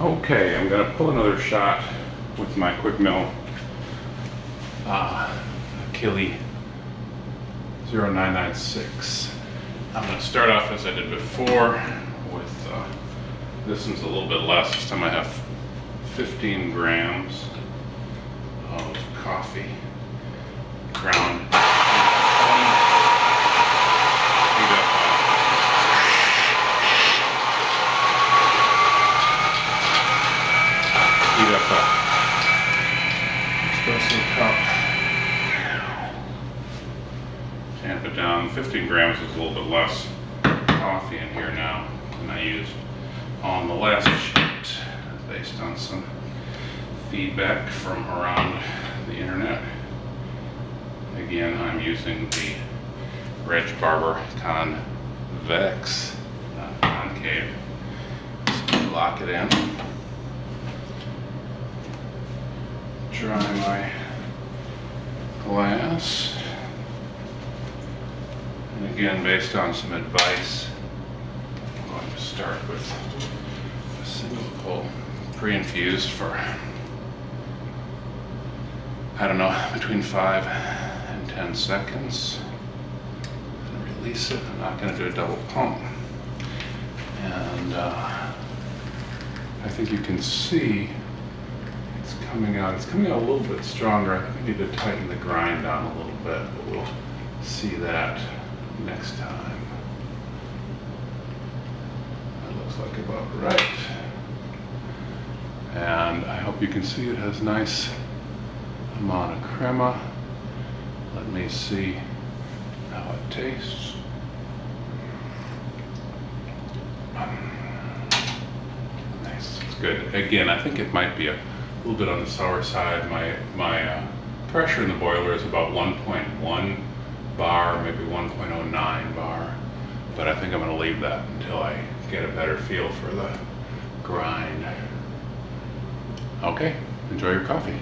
Okay, I'm going to pull another shot with my Quickmill Achille 0996. I'm going to start off as I did before with this one's a little bit less. This time I have 15 grams of coffee ground. Heat up a espresso cup. Tamp it down. 15 grams is a little bit less coffee in here now than I used on the last sheet, based on some feedback from around the internet. Again, I'm using the Reg Barber Convex, not concave. So lock it in. Dry my glass. And again, based on some advice, I'm going to start with a single pull pre-infused for, I don't know, between 5 and 10 seconds. And release it. I'm not going to do a double pump. And I think you can see it's coming out. It's coming out a little bit stronger. I think we need to tighten the grind down a little bit, but we'll see that next time. That looks like about right. And I hope you can see it has nice amount of crema. Let me see how it tastes. Nice, it's good. Again, I think it might be a little bit on the sour side. My pressure in the boiler is about 1.1 bar, maybe 1.09 bar, but I think I'm going to leave that until I get a better feel for the grind. Okay, enjoy your coffee.